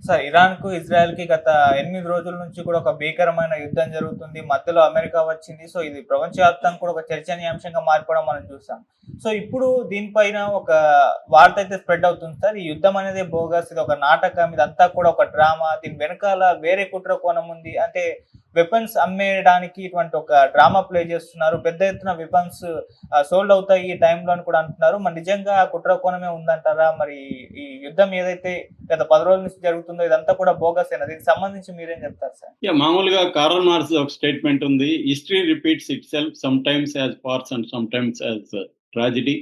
Sir, ఇరాన్‌కు, ఇజ్రాయెల్‌కి గత 8 రోజుల నుంచి కూడా ఒక భీకరమైన యుద్ధం జరుగుతుంది. మధ్యలో అమెరికా వచ్చింది. సో, ఇది ప్రపంచవ్యాప్తంగా కూడా ఒక చర్చనీయాంశంగా మారిపోవడం మనం చూసాం. సో, ఇప్పుడు దీనిపైన ఒక వార్త అయితే స్ప్రెడ్ అవుతుంది సార్. ఈ యుద్ధం అనేది బోగస్. ఇది ఒక నాటకం. ఇదంతా కూడా ఒక డ్రామా. దీని వెనకాల వేరే కుట్ర కోణం ఉంది. అంటే వెపన్స్ అమ్మేయడానికి ఇటువంటి ఒక డ్రామా ప్లే చేస్తున్నారు. పెద్ద ఎత్తున వెపన్స్ సోల్డ్ అవుతాయి ఈ టైంలో అని కూడా అంటున్నారు. మరి నిజంగా ఆ కుట్ర కోణమే ఉందంటారా? మరి ఈ యుద్ధం ఏదైతే గత 10 రోజుల నుంచి జరుగుతుందో ఇదంతా కూడా బోగసేనా? దీనికి సంబంధించి మీరేం చెప్తారు సార్? మామూలుగా కారల్ మార్క్స్ ఒక స్టేట్మెంట్ ఉంది. History repeats it self some times as farce and some times as tragedy.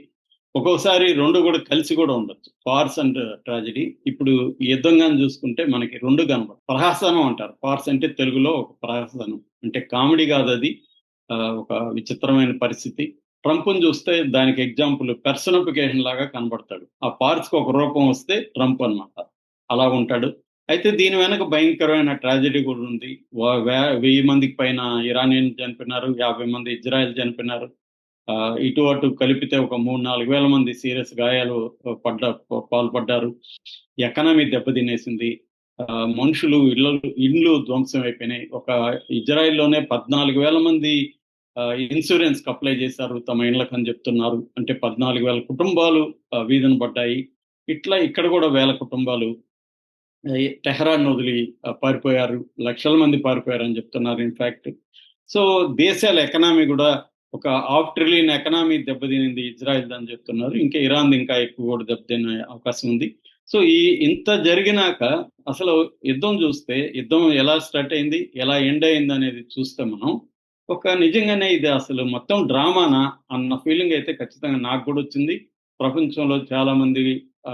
ఒక్కొక్కసారి రెండు కూడా కలిసి కూడా ఉండొచ్చు, ఫార్స్ అండ్ ట్రాజిడీ. ఇప్పుడు ఈ యుద్ధంగా చూసుకుంటే మనకి రెండు కనబడు. ప్రహసనం అంటారు. ఫార్స్ అంటే తెలుగులో ఒక ప్రహసనం, అంటే కామెడీ కాదు అది. ఒక విచిత్రమైన పరిస్థితి. ట్రంప్ని చూస్తే దానికి ఎగ్జాంపుల్ పర్సనిఫికేషన్ లాగా కనబడతాడు. ఆ ఫార్స్కి ఒక రూపం వస్తే ట్రంప్ అన్నమాట. అలా ఉంటాడు. అయితే దీని వెనక భయంకరమైన ట్రాజెడీ కూడా ఉంది. 1000 మందికి పైన ఇరానియన్ చనిపోయినారు, 50 మంది ఇజ్రాయెల్ చనిపోయినారు. ఇటు అటు కలిపితే ఒక 3-4 వేల మంది సీరియస్ గాయాలు పాల్పడ్డారు. ఎకనామీ దెబ్బతినేసింది. మనుషులు ఇళ్ళు ధ్వంసం అయిపోయినాయి. ఒక ఇజ్రాయెల్లోనే 14,000 మంది ఇన్సూరెన్స్ అప్లై చేశారు తమ ఇళ్లకు అని చెప్తున్నారు. అంటే 14,000 కుటుంబాలు వీధిన పడ్డాయి. ఇట్లా ఇక్కడ కూడా వేల కుటుంబాలు టెహరాన్ వదిలి పారిపోయారు. లక్షల మంది పారిపోయారని చెప్తున్నారు ఇన్ఫాక్ట్. సో దేశాల ఎకనామీ కూడా ఒక ½ ట్రిలియన్ ఎకనామీ దెబ్బతినింది ఇజ్రాయెల్ అని చెప్తున్నారు. ఇంకా ఇరాన్ ఇంకా ఎక్కువ కూడా దెబ్బతినే అవకాశం ఉంది. సో ఇంత జరిగినాక అసలు యుద్ధం చూస్తే, యుద్ధం ఎలా స్టార్ట్ అయింది, ఎలా ఎండ్ అయింది అనేది చూస్తే మనం ఒక నిజంగానే ఇది అసలు మొత్తం డ్రామానా అన్న ఫీలింగ్ అయితే ఖచ్చితంగా నాకు కూడా వచ్చింది. ప్రపంచంలో చాలా మంది ఆ,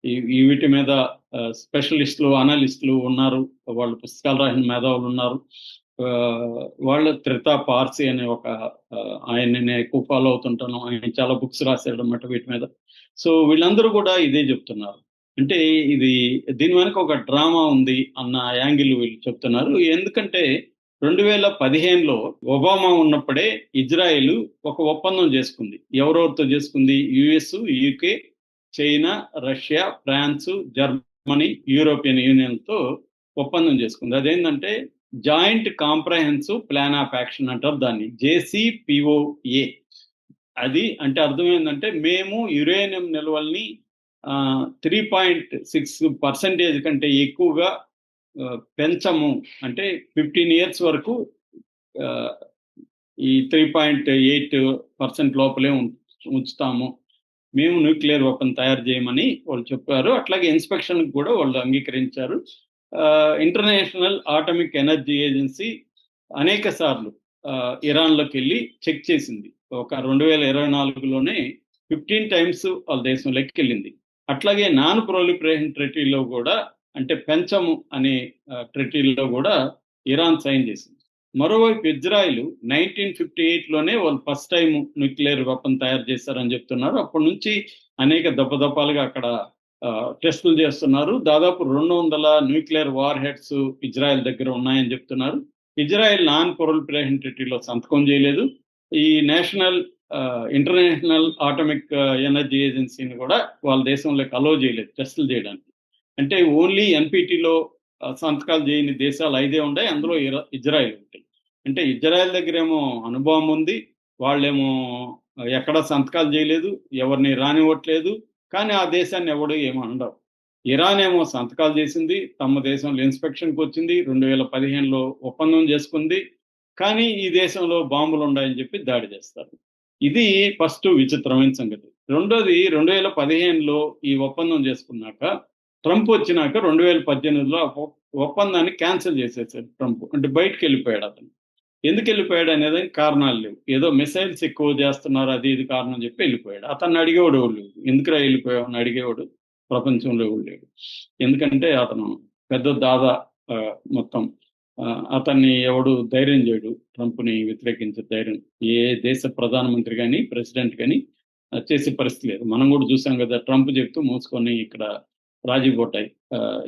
ఈ వీటి మీద స్పెషలిస్టులు, అనలిస్టులు ఉన్నారు. వాళ్ళు పుస్తకాలు రాసిన మేధావులు ఉన్నారు. వాళ్ళ త్రితా పార్సీ అనే ఒక ఆయన నేను ఎక్కువ ఫాలో అవుతుంటాను. ఆయన చాలా బుక్స్ రాశాడు అన్నమాట వీటి మీద. సో వీళ్ళందరూ కూడా ఇదే చెప్తున్నారు. అంటే ఇది దీని వెనక ఒక డ్రామా ఉంది అన్న యాంగిల్ వీళ్ళు చెప్తున్నారు. ఎందుకంటే 2015లో ఒబామా ఉన్నప్పుడే ఇజ్రాయెల్ ఒక ఒప్పందం చేసుకుంది. ఎవరెవరితో చేసుకుంది? US, UK, China, Russia, France, Germany, European యూనియన్తో ఒప్పందం చేసుకుంది. అదేంటంటే joint comprehensive plan of action అంటారు దాన్ని, జేసీపీఓఏ. అది అంటే అర్థం ఏంటంటే మేము యురేనియం నిల్వల్ని 3.6% కంటే ఎక్కువగా పెంచము. అంటే 15 ఇయర్స్ వరకు ఆ, ఈ 3.8% లోపలే ఉంచుతాము. మేము న్యూక్లియర్ వెపన్ తయారు చేయమని వాళ్ళు చెప్పారు. అట్లాగే ఇన్స్పెక్షన్ కూడా వాళ్ళు అంగీకరించారు. ఇంటర్నేషనల్ ఆటమిక్ ఎనర్జీ ఏజెన్సీ అనేక సార్లు ఇరాన్లోకి వెళ్ళి చెక్ చేసింది. ఒక 2024లోనే 15 టైమ్స్ వాళ్ళ దేశంలోకి వెళ్ళింది. అట్లాగే నాన్ ప్రొలిఫరేషన్ ట్రెటీలో కూడా, అంటే పెంచము అనే ట్రెటీలో కూడా ఇరాన్ సైన్ చేసింది. మరోవైపు ఇజ్రాయిల్ 1958లోనే వాళ్ళు ఫస్ట్ టైం న్యూక్లియర్ వెపన్ తయారు చేశారని చెప్తున్నారు. అప్పటి నుంచి అనేక దప్పదప్పాలుగా అక్కడ టెస్టులు చేస్తున్నారు. దాదాపు 200 న్యూక్లియర్ వార్ హెడ్స్ ఇజ్రాయెల్ దగ్గర ఉన్నాయని చెప్తున్నారు. ఇజ్రాయెల్ నాన్ ప్రొలిఫరేషన్ ట్రీటీలో సంతకం చేయలేదు. ఈ ఇంటర్నేషనల్ ఆటమిక్ ఎనర్జీ ఏజెన్సీని కూడా వాళ్ళ దేశంలోకి అలో చేయలేదు టెస్టులు చేయడానికి. అంటే ఓన్లీ ఎన్పిటిలో సంతకాలు చేయని దేశాలు 5 ఉన్నాయి. అందులో ఇజ్రాయెల్ ఉంటాయి. అంటే ఇజ్రాయెల్ దగ్గరేమో అనుభవం ఉంది, వాళ్ళేమో ఎక్కడ సంతకాలు చేయలేదు, ఎవరిని రానివ్వట్లేదు. కానీ ఆ దేశాన్ని ఎవడు ఏమో అనడం. ఇరాన్ ఏమో సంతకాలు చేసింది, తమ దేశంలో ఇన్స్పెక్షన్కి వచ్చింది, 2015లో ఒప్పందం చేసుకుంది. కానీ ఈ దేశంలో బాంబులు ఉన్నాయని చెప్పి దాడి చేస్తారు. ఇది ఫస్ట్ విచిత్రమైన సంగతి. రెండోది, 2015లో ఈ ఒప్పందం చేసుకున్నాక ట్రంప్ వచ్చినాక 2018లో ఒప్పందాన్ని క్యాన్సిల్ చేసేసాడు ట్రంప్. అంటే బయటకు వెళ్ళిపోయాడు అతను. ఎందుకు వెళ్ళిపోయాడు అనేది కారణాలు లేవు. ఏదో మిసైల్స్ ఎక్కువ చేస్తున్నారు, అది ఇది కారణం చెప్పి వెళ్ళిపోయాడు. అతన్ని అడిగేవాడు ఎవడు లేడు. ఎందుకురా వెళ్ళిపోయావు అని అడిగేవాడు ప్రపంచంలో ఎవడు లేడు. ఎందుకంటే అతను పెద్ద దాదా మొత్తం. అతన్ని ఎవడు ధైర్యం చేయడు ట్రంప్ని వ్యతిరేకించే ధైర్యం. ఏ దేశ ప్రధానమంత్రి కానీ ప్రెసిడెంట్ కానీ చేసే పరిస్థితి లేదు. మనం కూడా చూసాం కదా, ట్రంప్ చెప్తూ మోసుకొని ఇక్కడ రాజీ పడ్డాయి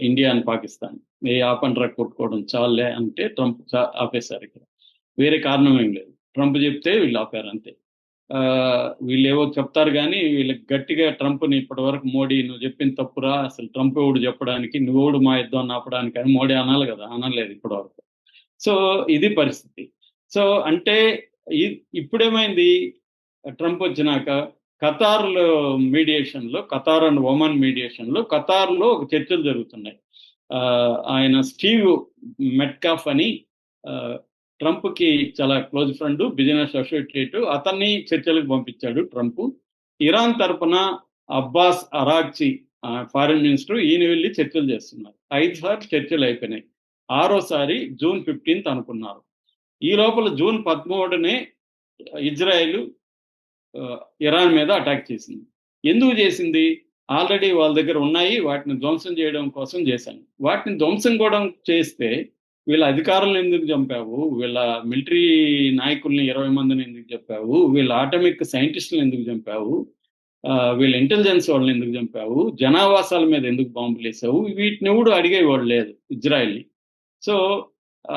ఇండియా అండ్ పాకిస్తాన్. ఏ ఆపండ్రా కొట్టుకోవడం చాలే అంటే ట్రంప్ ఆపేశారు. ఇక్కడ వేరే కారణం ఏం లేదు. ట్రంప్ చెప్తే వీళ్ళు ఆపారు అంతే. వీళ్ళు ఏవో చెప్తారు కానీ వీళ్ళకి గట్టిగా ట్రంప్ని ఇప్పటి వరకు మోడీ నువ్వు చెప్పింది తప్పురా, అసలు ట్రంప్ ఎవడు చెప్పడానికి, నువ్వెవడు మా యుద్ధం ఆపడానికి అని మోడీ అనాలి కదా, అనలేదు ఇప్పటి వరకు. సో ఇది పరిస్థితి. సో అంటే ఇప్పుడేమైంది, ట్రంప్ వచ్చినాక ఖతార్లో మీడియేషన్లో, ఖతార్ అండ్ ఒమన్ మీడియేషన్లో ఖతార్లో ఒక చర్చలు జరుగుతున్నాయి. ఆయన స్టీవ్ మెట్కాఫ్ అని ట్రంప్కి చాలా క్లోజ్ ఫ్రెండ్, బిజినెస్ అసోసియేట్, అతన్ని చర్చలకు పంపించాడు ట్రంప్. ఇరాన్ తరపున అబ్బాస్ అరాక్చి ఫారిన్ మినిస్టర్, ఈయన వెళ్ళి చర్చలు చేస్తున్నారు. 5 సార్లు చర్చలు అయిపోయినాయి. 6వసారి జూన్ 15 అనుకున్నారు. ఈ లోపల జూన్ 13నే ఇజ్రాయెల్ ఇరాన్ మీద అటాక్ చేసింది. ఎందుకు చేసింది? ఆల్రెడీ వాళ్ళ దగ్గర ఉన్నాయి, వాటిని ధ్వంసం చేయడం కోసం చేశాను. వాటిని ధ్వంసం కూడా చేస్తే వీళ్ళ అధికారులను ఎందుకు చంపావు, వీళ్ళ మిలిటరీ నాయకుల్ని 20 మందిని ఎందుకు చంపావు, వీళ్ళ ఆటమిక్ సైంటిస్టులను ఎందుకు చంపావు, వీళ్ళ ఇంటెలిజెన్స్ వాళ్ళని ఎందుకు చంపావు, జనావాసాల మీద ఎందుకు బాంబులు వేసావు, వీటిని కూడా అడిగేవాడు లేదు ఇజ్రాయెల్ని. సో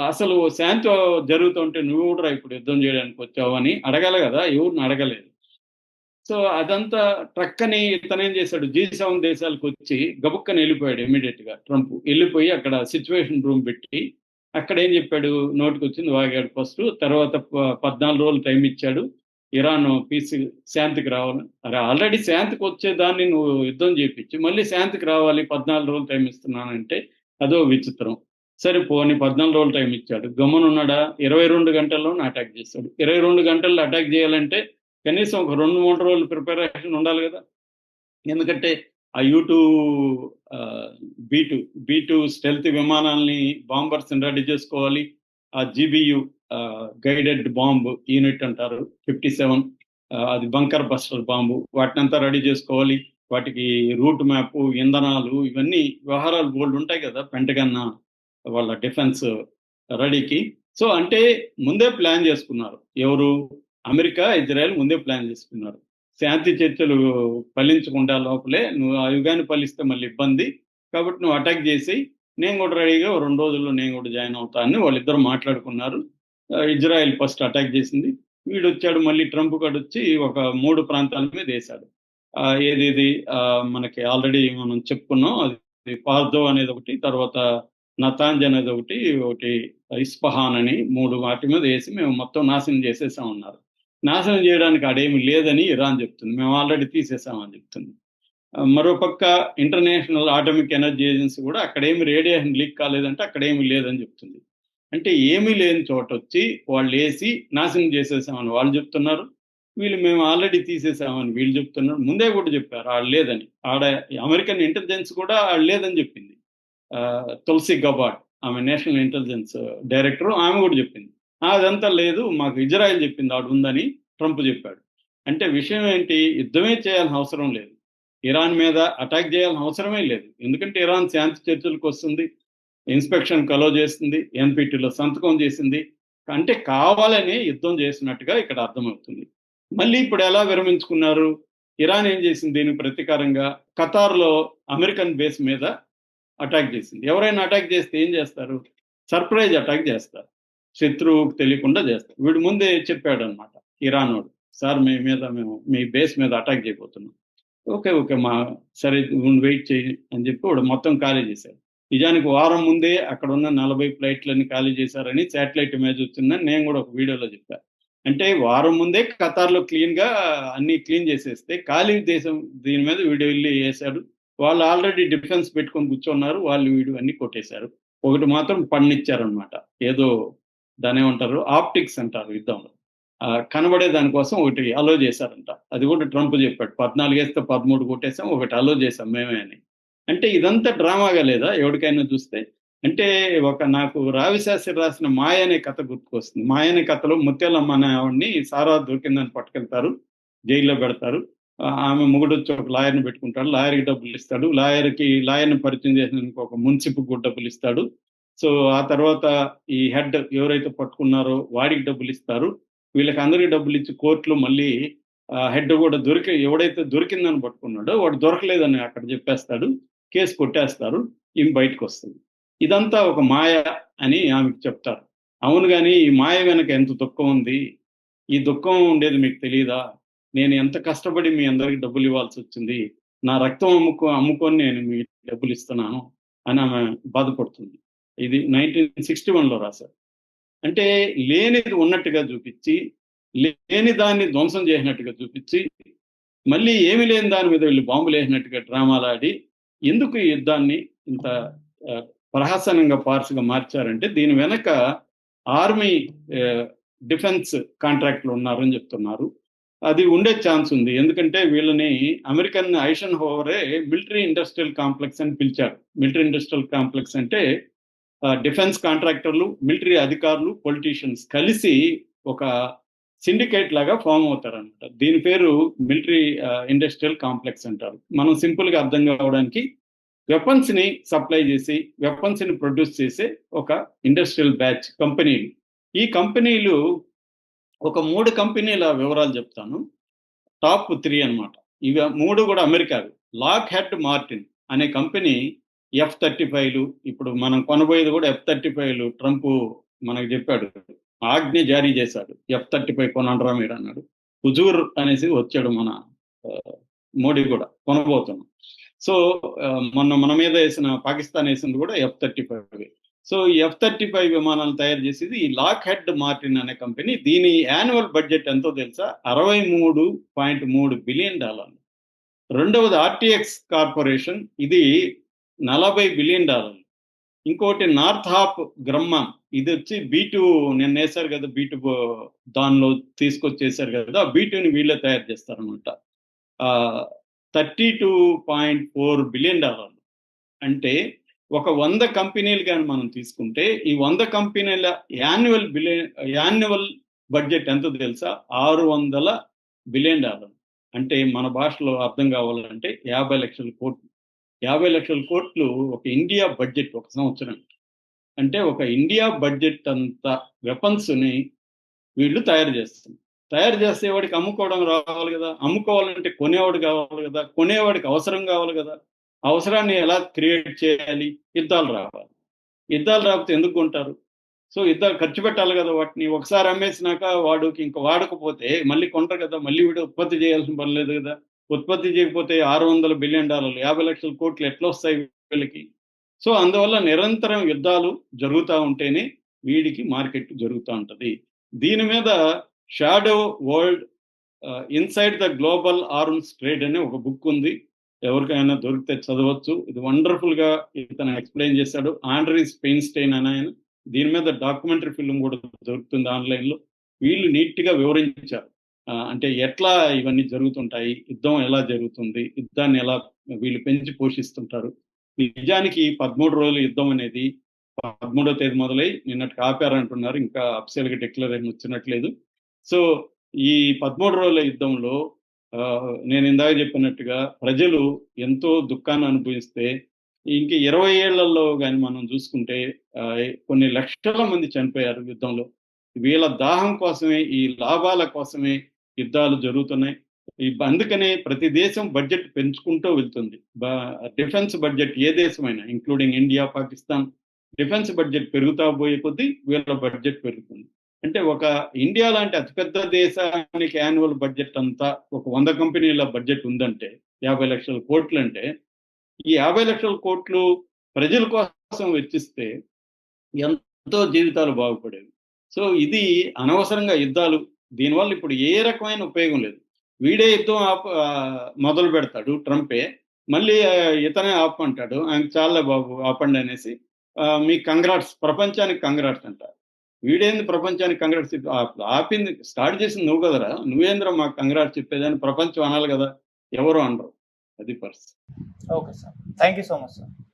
అసలు శాంతి జరుగుతుంటే నువ్వు కూడా ఇప్పుడు యుద్ధం చేయడానికి వచ్చావు అని అడగాలి కదా, ఎవరిని అడగలేదు. సో అదంతా ట్రక్కని ఇతనేం చేశాడు, G7 దేశాలకు వచ్చి గబుక్కని వెళ్ళిపోయాడు ఇమీడియట్ గా. ట్రంప్ వెళ్ళిపోయి అక్కడ సిచ్యువేషన్ రూమ్ పెట్టి అక్కడ ఏం చెప్పాడు, నోటికి వచ్చింది వాగాడు ఫస్ట్. తర్వాత 14 రోజులు టైం ఇచ్చాడు, ఇరాన్ పీస్ శాంతికి రావాలి. అరే ఆల్రెడీ శాంతికి వచ్చేదాన్ని నువ్వు యుద్ధం చేయించి మళ్ళీ శాంతికి రావాలి 14 రోజులు టైం ఇస్తున్నానంటే అదో విచిత్రం. సరే పోని 14 రోజులు టైం ఇచ్చాడు, గమ్మునున్నాడా? 22 గంటల్లోనే అటాక్ చేస్తాడు. 22 గంటల్లో అటాక్ చేయాలంటే కనీసం ఒక 2-3 రోజులు ప్రిపరేషన్ ఉండాలి కదా. ఎందుకంటే ఆ U2 B2 stealth విమానాల్ని bombers ready చేసుకోవాలి. ఆ GBU గైడెడ్ బాంబ్ యూనిట్ అంటారు 57, అది బంకర్ బస్టర్ బాంబు, వాటినంతా రెడీ చేసుకోవాలి. వాటికి రూట్ మ్యాప్, ఇంధనాలు, ఇవన్నీ వ్యవహారాలు బోల్డ్ ఉంటాయి కదా పెంటగన్ వాళ్ళ డిఫెన్స్ రెడీకి. సో అంటే ముందే ప్లాన్ చేసుకున్నారు ఎవరు, అమెరికా ఇజ్రాయెల్ ముందే ప్లాన్ చేసుకున్నారు. శాంతి చర్చలు ఫలించకుండా లోపలే నువ్వు ఆ యుగాన్ని ఫలిస్తే మళ్ళీ ఇబ్బంది, కాబట్టి నువ్వు అటాక్ చేసి నేను కూడా రెడీగా 2 రోజుల్లో నేను కూడా జాయిన్ అవుతానని వాళ్ళిద్దరు మాట్లాడుకున్నారు. ఇజ్రాయెల్ ఫస్ట్ అటాక్ చేసింది, వీడు వచ్చాడు మళ్ళీ ట్రంప్ గారు వచ్చి ఒక 3 ప్రాంతాల మీద వేశాడు. ఏది మనకి ఆల్రెడీ మనం చెప్పుకున్నాం, అది పార్దో అనేది ఒకటి, తర్వాత నతాంజ్ అనేది ఒకటి ఇస్ఫహాన్ అని 3 వాటి మీద వేసి మేము మొత్తం నాశనం చేసేసామన్నారు. నాశనం చేయడానికి అడేమి లేదని ఇరాన్ చెప్తుంది, మేము ఆల్రెడీ తీసేసామని చెప్తుంది. మరోపక్క ఇంటర్నేషనల్ ఆటమిక్ ఎనర్జీ ఏజెన్సీ కూడా అక్కడేమి రేడియేషన్ లీక్ కాలేదంటే అక్కడేమి లేదని చెప్తుంది. అంటే ఏమీ లేని చోట వచ్చి వాళ్ళు వేసి నాశనం చేసేసామని వాళ్ళు చెప్తున్నారు, వీళ్ళు మేము ఆల్రెడీ తీసేసామని వీళ్ళు చెప్తున్నారు. ముందే కూడా చెప్పారు వాళ్ళు లేదని. ఆడ అమెరికన్ ఇంటెలిజెన్స్ కూడా వాళ్ళు లేదని చెప్పింది. తులసి గబార్డ్, ఆమె నేషనల్ ఇంటెలిజెన్స్ డైరెక్టర్, ఆమె కూడా చెప్పింది అదంతా లేదు, మాకు ఇజ్రాయెల్ చెప్పింది ఆడు ఉందని ట్రంప్ చెప్పాడు. అంటే విషయం ఏంటి, యుద్ధమే చేయాల్సిన అవసరం లేదు, ఇరాన్ మీద అటాక్ చేయాల్సిన అవసరమే లేదు. ఎందుకంటే ఇరాన్ శాంతి చర్చలకు వస్తుంది, ఇన్స్పెక్షన్ అలో చేస్తుంది, NPTలో సంతకం చేసింది. అంటే కావాలని యుద్ధం చేసినట్టుగా ఇక్కడ అర్థమవుతుంది. మళ్ళీ ఇప్పుడు ఎలా విరమించుకున్నారు, ఇరాన్ ఏం చేసింది దీనికి ప్రతీకారంగా ఖతార్లో అమెరికన్ బేస్ మీద అటాక్ చేసింది. ఎవరైనా అటాక్ చేస్తే ఏం చేస్తారు, సర్ప్రైజ్ అటాక్ చేస్తారు, శత్రువుకు తెలియకుండా చేస్తారు. వీడు ముందే చెప్పాడు అనమాట ఇరాన్ వాడు, సార్ మేము మీ బేస్ మీద అటాక్ చేయబోతున్నాం. ఓకే మా సరే వెయిట్ చేయి అని చెప్పి వాడు మొత్తం ఖాళీ చేశారు. నిజానికి వారం ముందే అక్కడ ఉన్న 40 ఫ్లైట్లన్నీ ఖాళీ చేశారని శాటిలైట్ ఇమేజ్ వచ్చిందని నేను కూడా ఒక వీడియోలో చెప్పాను. అంటే వారం ముందే ఖతార్లో క్లీన్గా అన్ని క్లీన్ చేసేస్తే ఖాళీ దేశం దీని మీద వీడు వెళ్ళి వేశాడు. వాళ్ళు ఆల్రెడీ డిఫెన్స్ పెట్టుకొని కూర్చున్నారు, వాళ్ళు వీడు అన్ని కొట్టేశారు. ఒకటి మాత్రం పన్నిచ్చారనమాట, ఏదో దాని ఏమంటారు ఆప్టిక్స్ అంటారు యుద్ధంలో, కనబడే దానికోసం ఒకటి అలో చేశారంట. అది కూడా ట్రంప్ చెప్పాడు, 14 వేస్తే 13 కొట్టేసాం, ఒకటి అలో చేసాం మేమే అని. అంటే ఇదంతా డ్రామాగా లేదా ఎవరికైనా చూస్తే? అంటే నాకు రావిశాస్త్రి రాసిన మాయ అనే కథ గుర్తుకొస్తుంది. మాయ అనే కథలో ముత్యాలమ్మ అనే ఆవిడ్ని సారా దొరికిందని పట్టుకెళ్తారు, జైల్లో పెడతారు. ఆమె మొగుడు వచ్చి ఒక లాయర్ని పెట్టుకుంటాడు, లాయర్కి డబ్బులు ఇస్తాడు, లాయర్ని పరిచయం చేసినందుకు ఒక మున్సిప్కి కూడా డబ్బులు ఇస్తాడు. సో ఆ తర్వాత ఈ హెడ్ ఎవరైతే పట్టుకున్నారో వాడికి డబ్బులు ఇస్తారు, వీళ్ళకి అందరికీ డబ్బులు ఇచ్చి కోర్టులో మళ్ళీ హెడ్ కూడా ఎవడైతే దొరికిందని పట్టుకున్నాడో వాడు దొరకలేదని అక్కడ చెప్పేస్తాడు, కేసు కొట్టేస్తారు, ఈమె బయటకు వస్తుంది. ఇదంతా ఒక మాయ అని ఆమెకు చెప్తారు. అవును కానీ ఈ మాయ వెనక ఎంత దుఃఖం ఉంది, ఈ దుఃఖం ఉండేది మీకు తెలియదా? నేను ఎంత కష్టపడి మీ అందరికి డబ్బులు ఇవ్వాల్సి వచ్చింది, నా రక్తం అమ్ముకొని నేను మీ డబ్బులు ఇస్తున్నాను అని ఆమె బాధపడుతుంది. ఇది 1961లో రాశారు. అంటే లేనిది ఉన్నట్టుగా చూపించి, లేని దాన్ని ధ్వంసం చేసినట్టుగా చూపించి, మళ్ళీ ఏమి లేని దాని మీద వీళ్ళు బాంబులు వేసినట్టుగా డ్రామాలాడి ఎందుకు ఈ యుద్ధాన్ని ఇంత ప్రహసనంగా పార్సుగా మార్చారంటే దీని వెనక ఆర్మీ డిఫెన్స్ కాంట్రాక్ట్లు ఉన్నారని చెప్తున్నారు. అది ఉండే ఛాన్స్ ఉంది. ఎందుకంటే వీళ్ళని అమెరికన్ ఐషన్ హోవరే మిలిటరీ ఇండస్ట్రియల్ కాంప్లెక్స్ అని పిలిచారు. మిలిటరీ ఇండస్ట్రియల్ కాంప్లెక్స్ అంటే డిఫెన్స్ కాంట్రాక్టర్లు, మిలిటరీ అధికారులు, పొలిటీషియన్స్ కలిసి ఒక సిండికేట్ లాగా ఫామ్ అవుతారనమాట. దీని పేరు మిలిటరీ ఇండస్ట్రియల్ కాంప్లెక్స్ అంటారు. మనం సింపుల్ గా అర్థం కావడానికి వెపన్స్ ని సప్లై చేసి వెపన్స్ ని ప్రొడ్యూస్ చేసే ఒక ఇండస్ట్రియల్ బ్యాచ్ కంపెనీలు. ఈ కంపెనీలు ఒక 3 కంపెనీల వివరాలు చెప్తాను. టాప్ 3 అన్నమాట. ఇవి 3 కూడా అమెరికావి. లాక్ హెడ్ మార్టిన్ అనే కంపెనీ F-35లు, ఇప్పుడు మనం కొనబోయేది కూడా F-35లు. ట్రంప్ మనకు చెప్పాడు, ఆజ్ఞ జారీ చేశాడు, F-35 కొనండ్రా మీరు అన్నాడు. హుజూర్ అనేసి వచ్చాడు మన మోడీ కూడా కొనబోతున్నాం. సో మొన్న మన మీద వేసిన పాకిస్తాన్ వేసింది కూడా F-35. సో ఈ F-35 విమానాలు తయారు చేసేది ఈ లాక్ హెడ్ మార్టిన్ అనే కంపెనీ. దీని యాన్యువల్ బడ్జెట్ ఎంతో తెలుసా? $63.3 బిలియన్. రెండవది ఆర్టీఎక్స్ కార్పొరేషన్, ఇది $40 బిలియన్. ఇంకోటి నార్త్ హాప్ గ్రమ్మాన్, ఇది వచ్చి B2 నిన్న వేశారు కదా, B2 దానిలో తీసుకొచ్చేసారు కదా, B2ని వీళ్ళే తయారు చేస్తారనమాట. $32.4 బిలియన్. అంటే ఒక 100 కంపెనీలు కానీ మనం తీసుకుంటే ఈ 100 కంపెనీల యాన్యువల్ బడ్జెట్ ఎంతో తెలుసా? $600 బిలియన్. అంటే మన భాషలో అర్థం కావాలంటే 50 లక్షల కోట్లు. 50 లక్షల కోట్లు ఒక ఇండియా బడ్జెట్ ఒక సంవత్సరం. అంటే ఒక ఇండియా బడ్జెట్ అంత వెపన్స్ని వీళ్ళు తయారు చేస్తారు. తయారు చేసేవాడికి అమ్ముకోవడం రావాలి కదా, అమ్ముకోవాలంటే కొనేవాడు కావాలి కదా, కొనేవాడికి అవసరం కావాలి కదా, అవసరాన్ని ఎలా క్రియేట్ చేయాలి? యుద్ధాలు రావాలి. యుద్ధాలు రాకపోతే ఎందుకు కొంటారు? సో యుద్ధాలు ఖర్చు పెట్టాలి కదా వాటిని. ఒకసారి అమ్మేసినాక వాడికి ఇంకా వాడకపోతే మళ్ళీ కొంటారు కదా, మళ్ళీ వీడు ఉత్పత్తి చేయాల్సిన పని లేదు కదా. ఉత్పత్తి చేయకపోతే $600 బిలియన్, 50 లక్షల కోట్లు ఎట్లా వస్తాయి వీళ్ళకి? సో అందువల్ల నిరంతరం యుద్ధాలు జరుగుతూ ఉంటేనే వీడికి మార్కెట్ జరుగుతూ ఉంటుంది. దీని మీద shadow world inside the global arms trade అనే ఒక బుక్ ఉంది. ఎవరికైనా దొరికితే చదవచ్చు. ఇది వండర్ఫుల్ గా ఇతను ఎక్స్ప్లెయిన్ చేశాడు. ఆండ్రీ స్పెయిన్స్టైన్ అని ఆయన. దీని మీద డాక్యుమెంటరీ ఫిల్మ్ కూడా దొరుకుతుంది ఆన్లైన్లో. వీళ్ళు నీట్ గా వివరించారు. అంటే ఎట్లా ఇవన్నీ జరుగుతుంటాయి, యుద్ధం ఎలా జరుగుతుంది, యుద్ధాన్ని ఎలా వీళ్ళు పెంచి పోషిస్తుంటారు. నిజానికి 13 రోజుల యుద్ధం అనేది 13వ తేదీ మొదలై నిన్నటికి ఆపారంటున్నారు. ఇంకా అఫీషియల్ గా డిక్లరేషన్ వచ్చినట్లేదు. సో ఈ 13 రోజుల యుద్ధంలో నేను ఇందాక చెప్పినట్టుగా ప్రజలు ఎంతో దుఃఖాన్ని అనుభవిస్తే, ఇంక 20 ఏళ్లలో కానీ మనం చూసుకుంటే కొన్ని లక్షల మంది చనిపోయారు యుద్ధంలో. వీళ్ళ దాహం కోసమే, ఈ లాభాల కోసమే యుద్ధాలు జరుగుతున్నాయి. అందుకనే ప్రతి దేశం బడ్జెట్ పెంచుకుంటూ వెళ్తుంది. డిఫెన్స్ బడ్జెట్ ఏ దేశమైనా, including India, Pakistan, defence budget పెరుగుతా పోయే కొద్దీ వీళ్ళ బడ్జెట్ పెరుగుతుంది. అంటే ఒక ఇండియా లాంటి అతిపెద్ద దేశానికి యాన్యువల్ బడ్జెట్ అంతా ఒక 100 కంపెనీల బడ్జెట్ ఉందంటే 50 లక్షల కోట్లు. అంటే ఈ 50 లక్షల కోట్లు ప్రజల కోసం వెచ్చిస్తే ఎంతో జీవితాలు బాగుపడేవి. సో ఇది అనవసరంగా యుద్ధాలు, దీనివల్ల ఇప్పుడు ఏ రకమైన ఉపయోగం లేదు. వీడే యుద్ధం మొదలు పెడతాడు ట్రంపే, మళ్ళీ ఇతనే ఆపమంటాడు. ఆయనకు చాలా బాబు ఆపండి అనేసి మీ కంగ్రాట్స్, ప్రపంచానికి కంగ్రాట్స్ అంటారు. వీడేంది ప్రపంచానికి కంగ్రాట్స్ ఆపింది, స్టార్ట్ చేసింది నువ్వు కదరా, నువ్వేంద్ర మాకు కంగ్రాట్స్ చెప్పేదని ప్రపంచం అనాలి కదా, ఎవరు అనరు. అది పరిస్థితి. Okay sir, thank you so much sir.